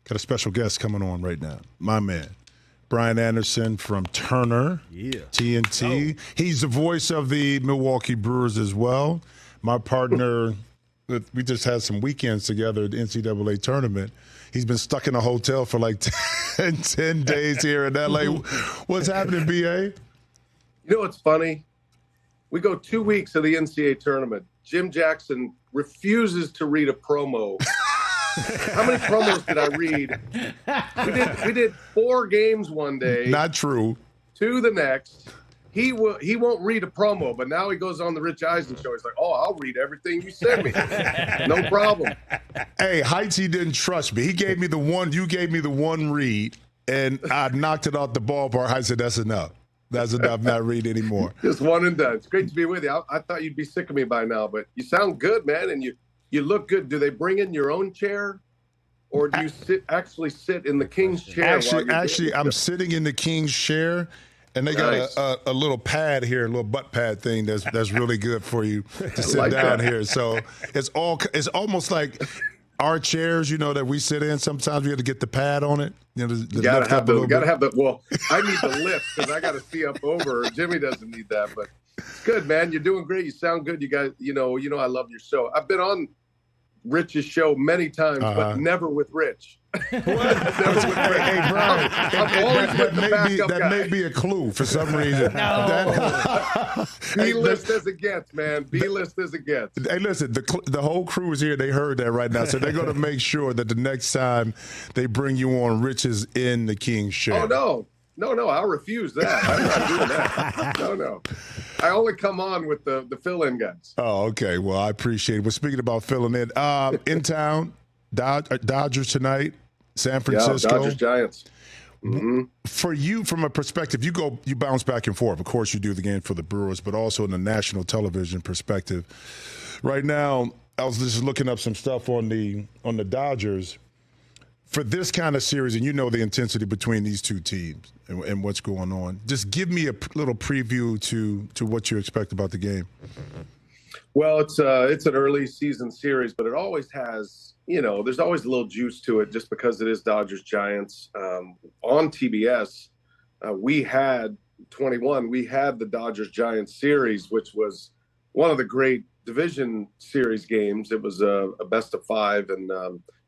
Got a special guest coming on right now. My man, Brian Anderson from Turner, TNT. He's the voice of the Milwaukee Brewers as well. My partner, we just had some weekends together at the NCAA tournament. He's been stuck in a hotel for like 10 days here in L.A. What's happening, B.A.? You know what's funny? We go 2 weeks of the NCAA tournament. Jim Jackson refuses to read a promo. How many promos did I read? We did 4 games one day. Not true. 2 the next. He won't read a promo, but now he goes on the Rich Eisen Show. He's like, "Oh, I'll read everything you send me. No problem." Hey, Heitzy didn't trust me. He gave me the one. You gave me the one read, and I knocked it out the ballpark. I said, "That's enough. That's enough. Not read anymore." Just one and done. It's great to be with you. I thought you'd be sick of me by now, but you sound good, man, and you look good. Do they bring in your own chair, or do you actually sit in the King's chair? Actually, I'm sitting in the King's chair. And they got a little pad here, a little butt pad thing that's really good for you to sit like down here. So it's almost like our chairs, that we sit in. Sometimes we have to get the pad on it. You gotta have the. Well, I need the lift because I got to see up over. Jimmy doesn't need that, but it's good, man. You're doing great. You sound good. You guys, I love your show. I've been on Rich's show many times, but never with Rich. Never with Rich. Hey, Brian, that may be a clue for some reason. No. B-list as it gets, man. B-list as it gets. Hey, listen, the whole crew is here. They heard that right now, so they're going to make sure that the next time they bring you on, Rich is in the King's show. Oh, no. No, I'll refuse that. I'm not doing that. No. I only come on with the fill-in guys. Oh, okay. Well, I appreciate it. We're speaking about filling in town, Dodgers tonight, San Francisco. Yeah, Dodgers, Giants. Mm-hmm. For you, from a perspective, you bounce back and forth. Of course, you do the game for the Brewers, but also in the national television perspective. Right now, I was just looking up some stuff on the Dodgers. For this kind of series, and the intensity between these two teams and what's going on, just give me a little preview to what you expect about the game. Well, it's an early season series, but it always has, there's always a little juice to it just because it is Dodgers Giants. On TBS, we had the Dodgers Giants series, which was one of the great division series games. It was a best of 5, and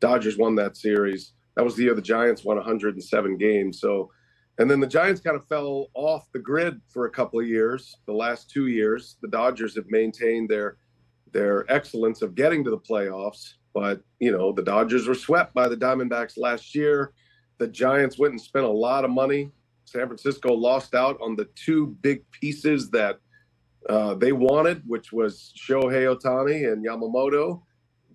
Dodgers won that series. That was the year the Giants won 107 games. So, and then the Giants kind of fell off the grid for a couple of years. The last 2 years, the Dodgers have maintained their excellence of getting to the playoffs. But, the Dodgers were swept by the Diamondbacks last year. The Giants went and spent a lot of money. San Francisco lost out on the 2 big pieces that they wanted, which was Shohei Ohtani and Yamamoto.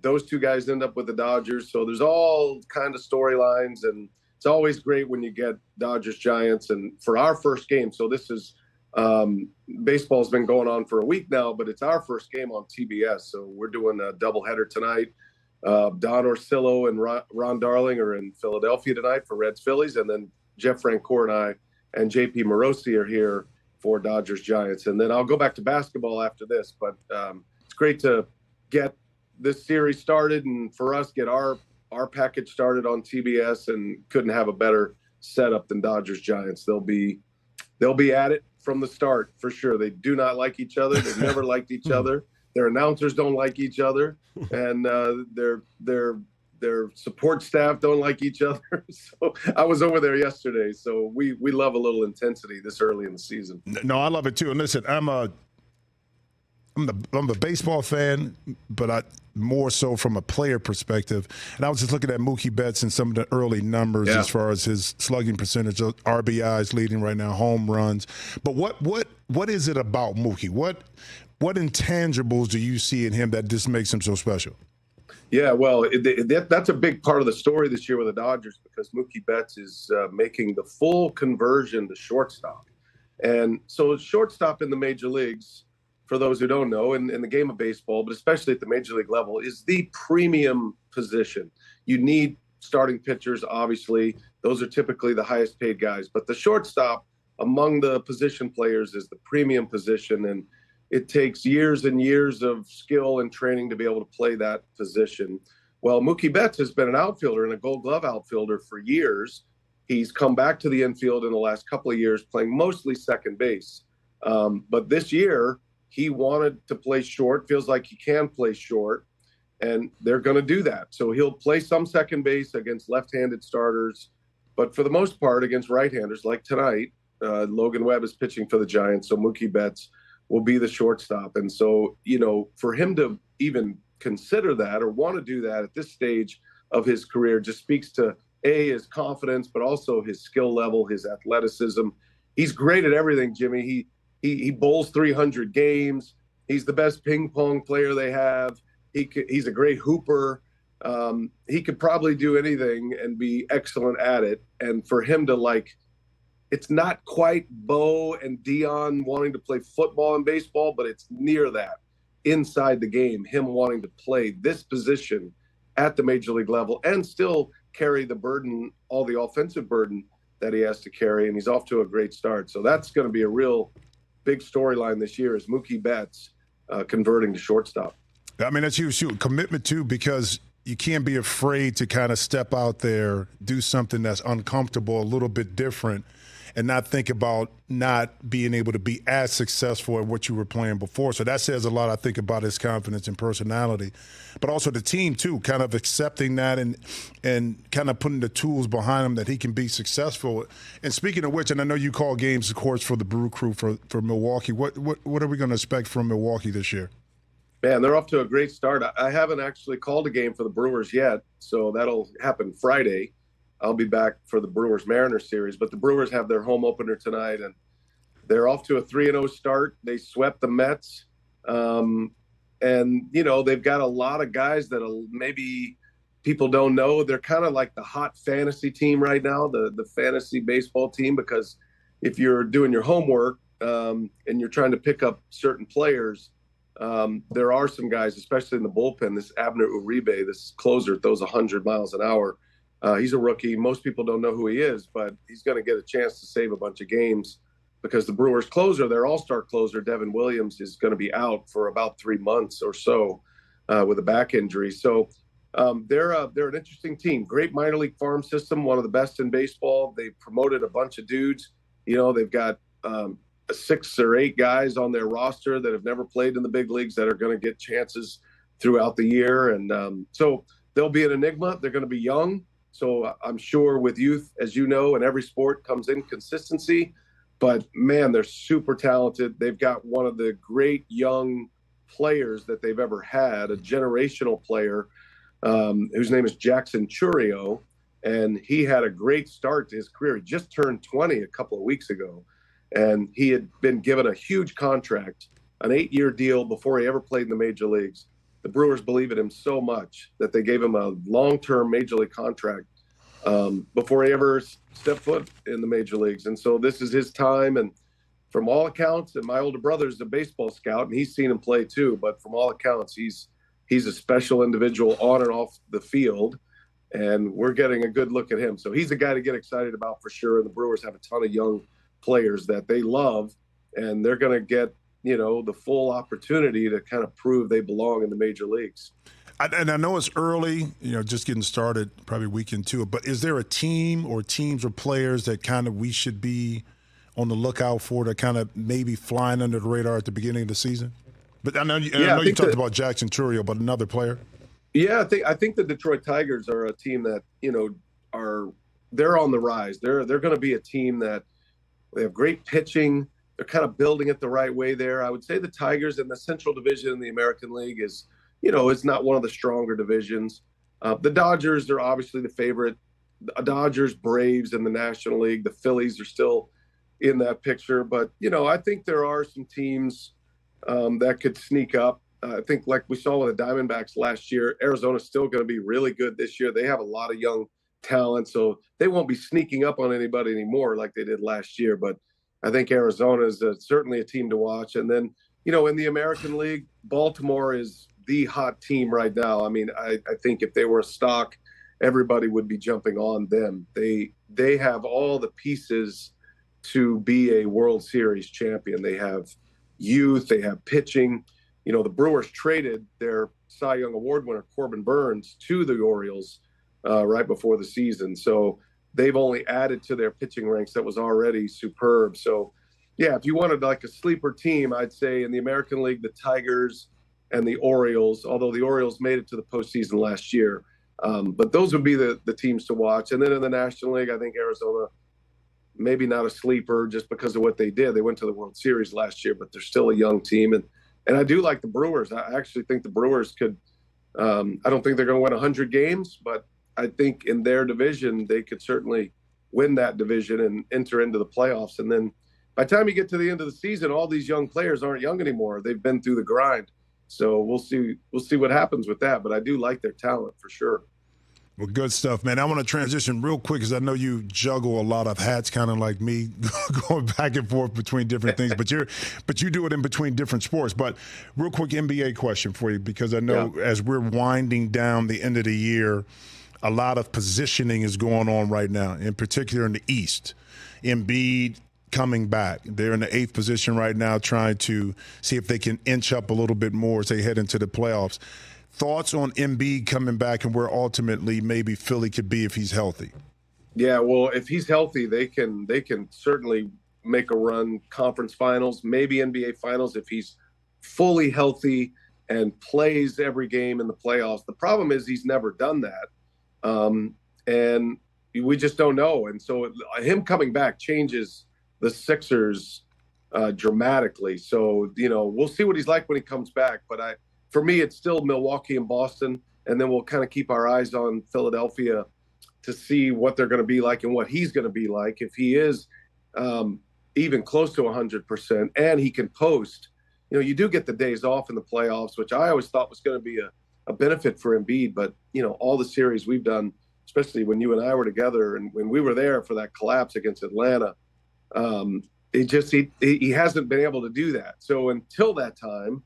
Those 2 guys end up with the Dodgers. So there's all kind of storylines, and it's always great when you get Dodgers Giants. And for our first game, so this is baseball's been going on for a week now, but it's our first game on TBS. So we're doing a doubleheader tonight. Don Orsillo and Ron Darling are in Philadelphia tonight for Reds Phillies, and then Jeff Francoeur and I and JP Morosi are here for Dodgers Giants. And then I'll go back to basketball after this, but it's great to get this series started and for us get our package started on TBS, and couldn't have a better setup than Dodgers Giants. They'll be at it from the start for sure. They do not like each other. They've never liked each other. Their announcers don't like each other, and their support staff don't like each other. So I was over there yesterday. So we love a little intensity this early in the season. No, I love it too. And listen, I'm a baseball fan, but more so from a player perspective. And I was just looking at Mookie Betts and some of the early numbers as far as his slugging percentage, RBIs leading right now, home runs. But what is it about Mookie? What intangibles do you see in him that just makes him so special? Yeah, well, that's a big part of the story this year with the Dodgers, because Mookie Betts is making the full conversion to shortstop. And so shortstop in the major leagues, for those who don't know, in the game of baseball, but especially at the major league level, is the premium position. You need starting pitchers, obviously. Those are typically the highest paid guys. But the shortstop among the position players is the premium position, and it takes years and years of skill and training to be able to play that position. Well, Mookie Betts has been an outfielder and a Gold Glove outfielder for years. He's come back to the infield in the last couple of years, playing mostly second base. But this year, he wanted to play short, feels like he can play short, and they're going to do that. So he'll play some second base against left-handed starters, but for the most part against right-handers, like tonight, Logan Webb is pitching for the Giants, so Mookie Betts will be the shortstop. And so, for him to even consider that or want to do that at this stage of his career just speaks to, his confidence, but also his skill level, his athleticism. He's great at everything, Jimmy. He bowls 300 games. He's the best ping pong player they have. He's a great hooper. He could probably do anything and be excellent at it. And for him to it's not quite Bo and Dion wanting to play football and baseball, but it's near that inside the game, him wanting to play this position at the major league level and still carry the burden, all the offensive burden that he has to carry. And he's off to a great start. So that's going to be a real big storyline this year is Mookie Betts converting to shortstop. I mean, that's huge commitment too, because you can't be afraid to kind of step out there, do something that's uncomfortable, a little bit different, and not think about not being able to be as successful at what you were playing before. So that says a lot, I think, about his confidence and personality. But also the team, too, kind of accepting that and kind of putting the tools behind him that he can be successful. And speaking of which, and I know you call games, of course, for the Brew Crew for Milwaukee. What are we going to expect from Milwaukee this year? Man, they're off to a great start. I haven't actually called a game for the Brewers yet, so that'll happen Friday. I'll be back for the Brewers-Mariners series, but the Brewers have their home opener tonight, and they're off to a 3-0 start. They swept the Mets, and, they've got a lot of guys that maybe people don't know. They're kind of like the hot fantasy team right now, the fantasy baseball team, because if you're doing your homework and you're trying to pick up certain players, there are some guys, especially in the bullpen, this Abner Uribe, this closer, throws 100 miles an hour. He's a rookie. Most people don't know who he is, but he's going to get a chance to save a bunch of games because the Brewers closer, their all-star closer, Devin Williams, is going to be out for about 3 months or so with a back injury. So they're an interesting team. Great minor league farm system, one of the best in baseball. They promoted a bunch of dudes. They've got 6 or 8 guys on their roster that have never played in the big leagues that are going to get chances throughout the year. And so they'll be an enigma. They're going to be young. So I'm sure with youth, as you know, in every sport comes inconsistency. But, man, they're super talented. They've got one of the great young players that they've ever had, a generational player whose name is Jackson Churio. And he had a great start to his career. He just turned 20 a couple of weeks ago. And he had been given a huge contract, an 8-year deal before he ever played in the major leagues. The Brewers believe in him so much that they gave him a long-term major league contract before he ever stepped foot in the major leagues. And so this is his time. And from all accounts, and my older brother's a baseball scout, and he's seen him play too. But from all accounts, he's a special individual on and off the field. And we're getting a good look at him. So he's a guy to get excited about for sure. And the Brewers have a ton of young players that they love, and they're going to get the full opportunity to kind of prove they belong in the major leagues. And I know it's early, just getting started, probably week into it, but is there a team or teams or players that kind of we should be on the lookout for to kind of maybe flying under the radar at the beginning of the season? But I know you talked about Jackson Churio, but another player? Yeah, I think the Detroit Tigers are a team that, they're on the rise. They're going to be a team that they have great pitching. They're kind of building it the right way there. I would say the Tigers in the Central Division in the American League is, it's not one of the stronger divisions. The Dodgers are obviously the favorite. The Dodgers, Braves in the National League. The Phillies are still in that picture. But, I think there are some teams that could sneak up. I think like we saw with the Diamondbacks last year, Arizona's still going to be really good this year. They have a lot of young talent, so they won't be sneaking up on anybody anymore like they did last year. But I think Arizona is certainly a team to watch. And then, in the American League, Baltimore is the hot team right now. I mean, I think if they were a stock, everybody would be jumping on them. They have all the pieces to be a World Series champion. They have youth, they have pitching. The Brewers traded their Cy Young Award winner Corbin Burnes to the Orioles right before the season. So they've only added to their pitching ranks that was already superb. So, yeah, if you wanted like a sleeper team, I'd say in the American League, the Tigers and the Orioles, although the Orioles made it to the postseason last year. But those would be the teams to watch. And then in the National League, I think Arizona, maybe not a sleeper just because of what they did. They went to the World Series last year, but they're still a young team. And I do like the Brewers. I actually think the Brewers could I don't think they're going to win 100 games, but I think in their division, they could certainly win that division and enter into the playoffs. And then by the time you get to the end of the season, all these young players aren't young anymore. They've been through the grind. So we'll see what happens with that. But I do like their talent for sure. Well, good stuff, man. I want to transition real quick because I know you juggle a lot of hats, kind of like me, going back and forth between different things. But you do it in between different sports. But real quick NBA question for you, because I know as we're winding down the end of the year, a lot of positioning is going on right now, in particular in the East. Embiid coming back. They're in the 8th position right now, trying to see if they can inch up a little bit more as they head into the playoffs. Thoughts on Embiid coming back and where ultimately maybe Philly could be if he's healthy? Yeah, well, if he's healthy, they can certainly make a run, conference finals, maybe NBA finals if he's fully healthy and plays every game in the playoffs. The problem is he's never done that. And we just don't know. And so him coming back changes the Sixers dramatically. So, we'll see what he's like when he comes back. But for me, it's still Milwaukee and Boston. And then we'll kind of keep our eyes on Philadelphia to see what they're going to be like and what he's going to be like. If he is even close to 100% and he can post, you do get the days off in the playoffs, which I always thought was going to be a benefit for Embiid. But, all the series we've done, especially when you and I were together and when we were there for that collapse against Atlanta, he hasn't been able to do that. So until that time,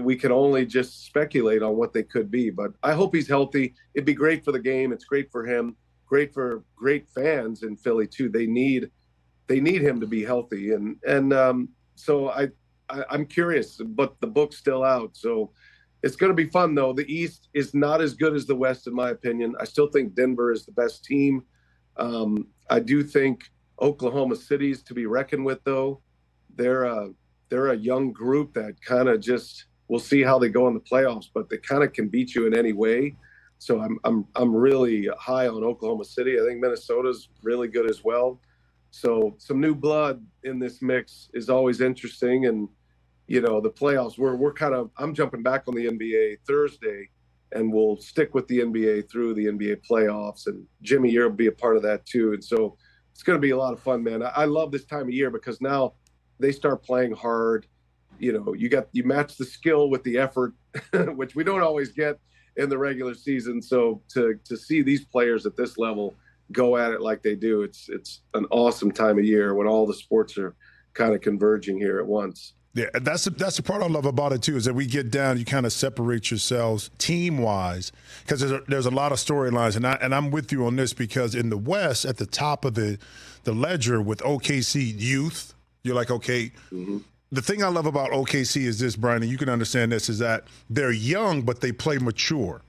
we can only just speculate on what they could be. But I hope he's healthy. It'd be great for the game. It's great for him. Great for great fans in Philly too. They need him to be healthy. So I'm curious, but the book's still out. So it's going to be fun though. The East is not as good as the West, in my opinion. I still think Denver is the best team. I do think Oklahoma City's to be reckoned with though. They're a young group that kind of just, we'll see how they go in the playoffs, but they kind of can beat you in any way. So I'm really high on Oklahoma City. I think Minnesota's really good as well. So some new blood in this mix is always interesting. And, the playoffs, I'm jumping back on the NBA Thursday, and we'll stick with the NBA through the NBA playoffs. And Jimmy, you'll be a part of that too. And so it's going to be a lot of fun, man. I love this time of year because now they start playing hard. You match the skill with the effort, which we don't always get in the regular season. So to see these players at this level go at it like they do, it's an awesome time of year when all the sports are kind of converging here at once. Yeah, that's the part I love about it too, is that we get down, you kind of separate yourselves team-wise, because there's a lot of storylines, and I'm with you on this, because in the West, at the top of the ledger with OKC youth, you're like, okay. Mm-hmm. The thing I love about OKC is this, Brian, and you can understand this, is that they're young, but they play mature.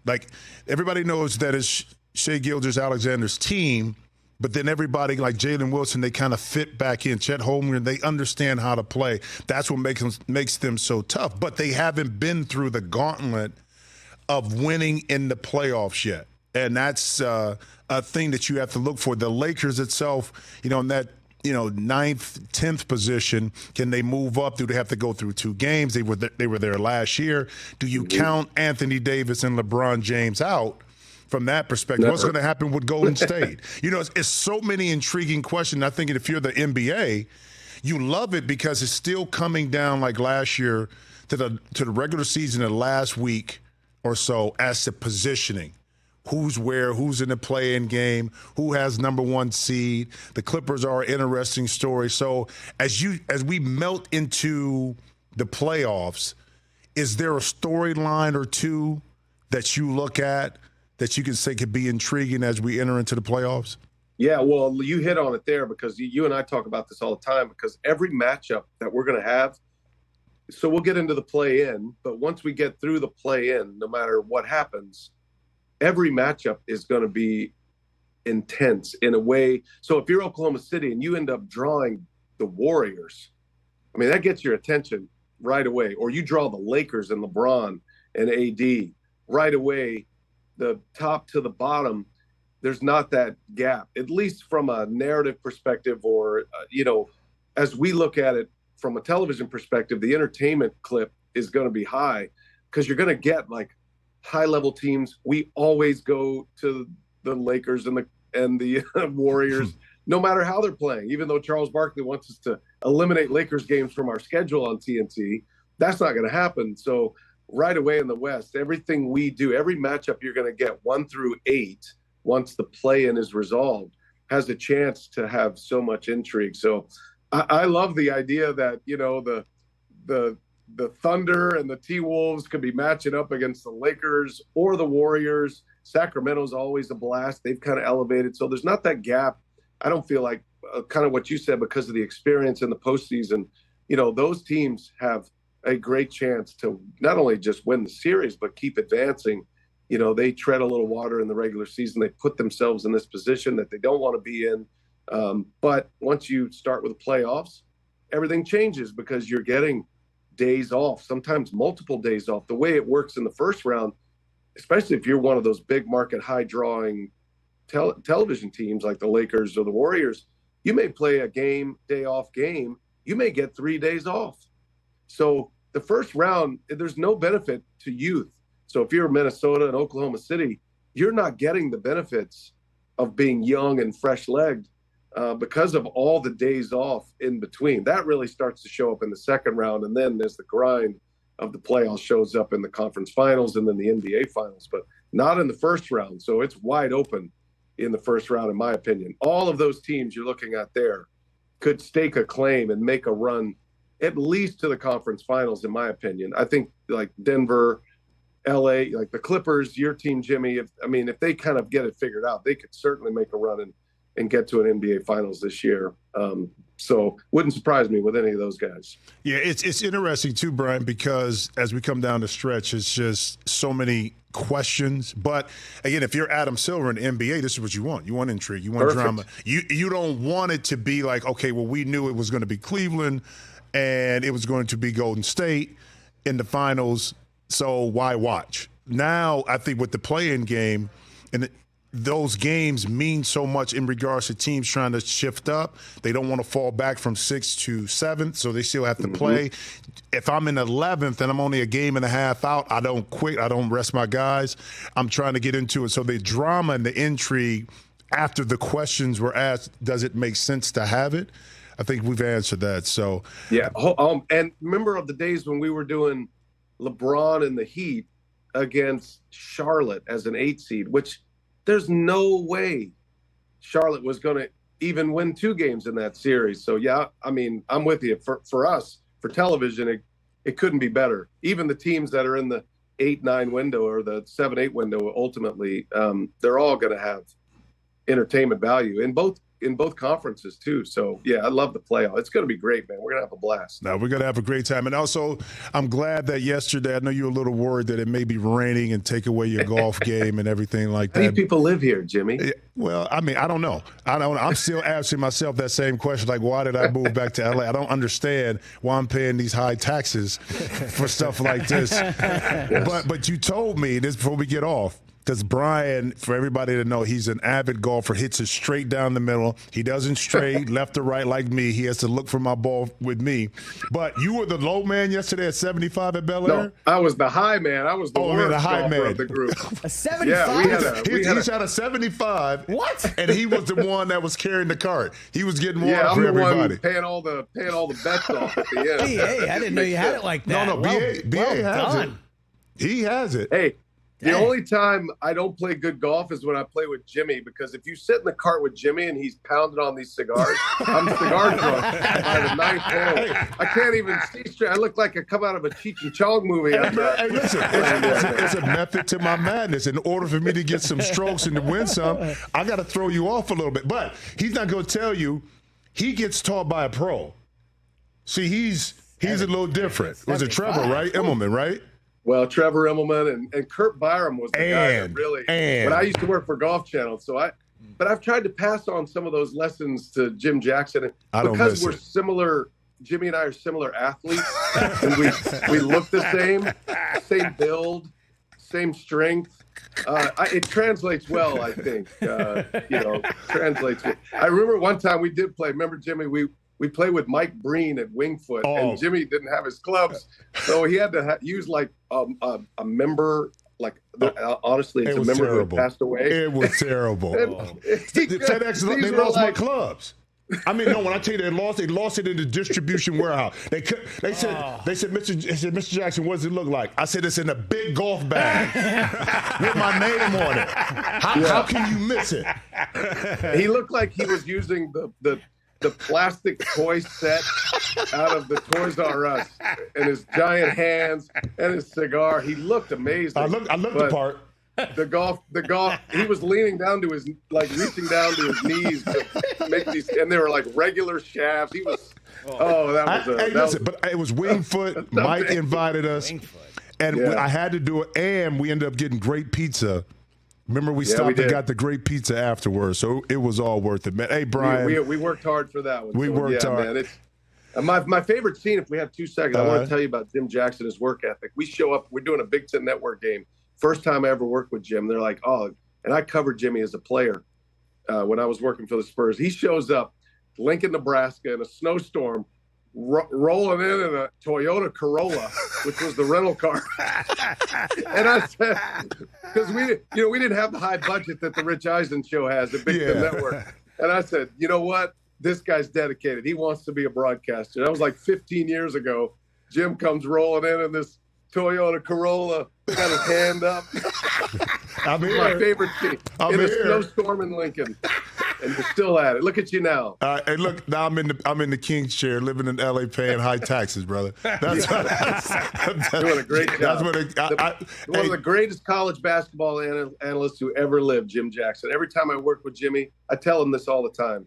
Like, everybody knows that it's Shai Gilgeous-Alexander's team, but then everybody like Jalen Wilson, they kind of fit back in. Chet Holmgren, they understand how to play. That's what makes them so tough. But they haven't been through the gauntlet of winning in the playoffs yet. And that's a thing that you have to look for. The Lakers itself, in that, 9th, 10th position, can they move up? Do they have to go through 2 games? They were there last year. Do you count Anthony Davis and LeBron James out? From that perspective, Never. What's going to happen with Golden State? It's so many intriguing questions. I think if you're the NBA, you love it because it's still coming down like last year to the regular season, the last week or so, as to positioning. Who's where, who's in the play-in game, who has number 1 seed. The Clippers are an interesting story. So as we melt into the playoffs, is there a storyline or two that you look at that you can say could be intriguing as we enter into the playoffs? Yeah, well, you hit on it there because you and I talk about this all the time, because every matchup that we're going to have, So we'll get into the play-in, but once we get through the play-in, no matter what happens, every matchup is going to be intense in a way. So if you're Oklahoma City and you end up drawing the Warriors, I mean, that gets your attention right away. Or you draw the Lakers and LeBron and AD right away, the top to the bottom, there's not that gap, at least from a narrative perspective or, as we look at it from a television perspective, the entertainment clip is going to be high because you're going to get like high-level teams. We always go to the Lakers and the Warriors, no matter how they're playing. Even though Charles Barkley wants us to eliminate Lakers games from our schedule on TNT, that's not going to happen. So right away in the West, everything we do, every matchup you're going to get 1 through 8, once the play-in is resolved, has a chance to have so much intrigue. So I love the idea that, the Thunder and the T-Wolves could be matching up against the Lakers or the Warriors. Sacramento's always a blast. They've kind of elevated. So there's not that gap. I don't feel like kind of what you said because of the experience in the postseason. Those teams have a great chance to not only just win the series, but keep advancing. They tread a little water in the regular season. They put themselves in this position that they don't want to be in. But once you start with the playoffs, everything changes because you're getting days off, sometimes multiple days off. The way it works in the first round, especially if you're one of those big market, high drawing television teams like the Lakers or the Warriors, you may play a day off game. You may get 3 days off. So the first round, there's no benefit to youth. So if you're Minnesota and Oklahoma City, you're not getting the benefits of being young and fresh-legged because of all the days off in between. That really starts to show up in the second round, and then there's the grind of the playoffs shows up in the conference finals and then the NBA finals, but not in the first round. So it's wide open in the first round, in my opinion. All of those teams you're looking at there could stake a claim and make a run at least to the conference finals, in my opinion. I think like Denver, LA, like the Clippers, your team, Jimmy, if they kind of get it figured out, they could certainly make a run and get to an NBA Finals this year. So wouldn't surprise me with any of those guys. Yeah, it's interesting too, Brian, because as we come down the stretch, it's just so many questions. But again, if you're Adam Silver in the NBA, this is what you want. You want intrigue. You want drama. You don't want it to be like, okay, well, we knew it was going to be Cleveland and it was going to be Golden State in the finals, so why watch? Now, I think with the play-in game, and those games mean so much in regards to teams trying to shift up. They don't want to fall back from 6th to 7th, so they still have to play. If I'm in 11th and I'm only a game and a half out, I don't quit. I don't rest my guys. I'm trying to get into it. So the drama and the intrigue after the questions were asked, does it make sense to have it? I think we've answered that. So yeah. And remember of the days when we were doing LeBron and the Heat against Charlotte as an 8 seed, which there's no way Charlotte was going to even win 2 games in that series. So, yeah, I mean, I'm with you. For us, for television, it couldn't be better. Even the teams that are in the 8-9 window or the 7-8 window, ultimately, they're all going to have entertainment value in both conferences too. So yeah, I love the playoff. It's going to be great, man. We're going to have a blast. Now we're going to have a great time. And also, I'm glad that yesterday, I know you were a little worried that it may be raining and take away your golf game and everything like that. How many people live here, Jimmy? Well, I mean, I don't know. I'm still asking myself that same question. Like, why did I move back to LA? I don't understand why I'm paying these high taxes for stuff like this. Yes. But you told me this before we get off. Because Brian, for everybody to know, he's an avid golfer, hits it straight down the middle. He doesn't stray left or right like me. He has to look for my ball with me. But you were the low man yesterday at 75 at Bel Air? No, I was the high man. I was the worst the high man of the group. A 75? Yeah, he shot a 75. What? And he was the one that was carrying the cart. He was getting water I'm for the everybody. One paying all the bets off at the end. Hey, I didn't know you had it like that. No, BA has it. He has it. Hey. The only time I don't play good golf is when I play with Jimmy, because if you sit in the cart with Jimmy and he's pounding on these cigars, I'm cigar drunk by the 9th hole. I can't even see straight. I look like I come out of a Cheech and Chong movie. Hey, listen, it's a method to my madness. In order for me to get some strokes and to win some, I got to throw you off a little bit. But he's not going to tell you he gets taught by a pro. See, he's He's a little different. Was it Trevor, right? Immelman, right? Well, Trevor Immelman and Kurt Byram was the guy that really. When I used to work for Golf Channel, but I've tried to pass on some of those lessons to Jim Jackson because we're similar. Jimmy and I are similar athletes, and we look the same build, same strength. It translates well, I think. Translates. I remember one time we did play. Remember, Jimmy? We played with Mike Breen at Wingfoot, and Jimmy didn't have his clubs, so he had to use like a member. Like honestly, it's a member terrible. Who passed away. It was terrible. FedEx, they lost my clubs. I mean, no. When I tell you they lost it in the distribution warehouse. They said, Mr. Jackson, what does it look like? I said, it's in a big golf bag with my name on it. How can you miss it? He looked like he was using the plastic toy set out of the Toys R Us, and his giant hands and his cigar. He looked amazing. I looked the part. The golf. He was leaning down to reaching down to his knees to make these, and they were like regular shafts. He was. But it was Wingfoot. Mike invited us, and I had to do it, and we ended up getting great pizza. Remember, we stopped and got the great pizza afterwards, so it was all worth it, man. Hey, Brian, we worked hard for that one. We worked hard. Man, it's, my favorite scene. If we have 2 seconds, I want to tell you about Jim Jackson, his work ethic. We show up. We're doing a Big Ten Network game. First time I ever worked with Jim. They're like, and I covered Jimmy as a player when I was working for the Spurs. He shows up, Lincoln, Nebraska, in a snowstorm, rolling in a Toyota Corolla, which was the rental car. And I said, because we didn't have the high budget that the Rich Eisen Show has at Big Ten Network. And I said, you know what? This guy's dedicated. He wants to be a broadcaster. That was like 15 years ago. Jim comes rolling in this Toyota Corolla, got his hand up. My favorite scene. In a snowstorm in Lincoln. And you're still at it. Look at you now. And look, now I'm in the king's chair, living in LA, paying high taxes, brother. That's doing a great job. One of the greatest college basketball analysts who ever lived, Jim Jackson. Every time I work with Jimmy, I tell him this all the time.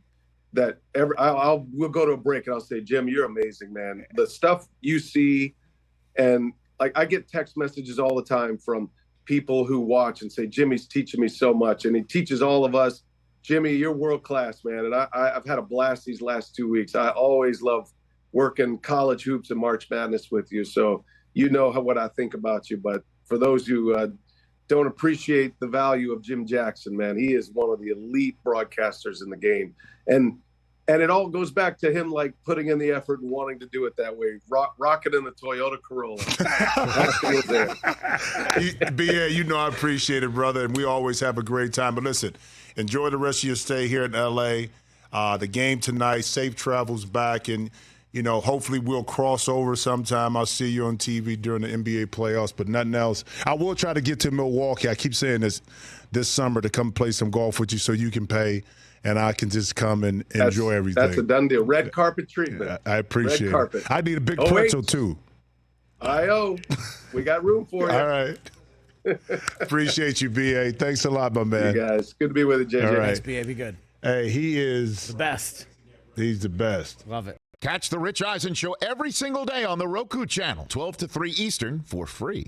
That we'll go to a break and I'll say, Jim, you're amazing, man. The stuff you see, and like I get text messages all the time from people who watch and say, Jimmy's teaching me so much, and he teaches all of us. Jimmy, you're world class, man, and I've had a blast these last 2 weeks. I always love working college hoops and March Madness with you, so you know what I think about you. But for those who don't appreciate the value of Jim Jackson, man, he is one of the elite broadcasters in the game, and it all goes back to him like putting in the effort and wanting to do it that way. Rocking in the Toyota Corolla. BA, I appreciate it, brother, and we always have a great time. But listen, enjoy the rest of your stay here in L.A. The game tonight, safe travels back, and, hopefully we'll cross over sometime. I'll see you on TV during the NBA playoffs, but nothing else. I will try to get to Milwaukee. I keep saying this summer to come play some golf with you so you can pay, and I can just come and enjoy everything. That's a done deal. Red carpet treatment. I appreciate it. I need a big pretzel, too. We got room for you. All right. Appreciate you, B.A. Thanks a lot, my man. You guys. Good to be with you, JJ. All right. Thanks, B.A. Be good. Hey, he is the best. He's the best. Love it. Catch the Rich Eisen Show every single day on the Roku channel, 12 to 3 Eastern, for free.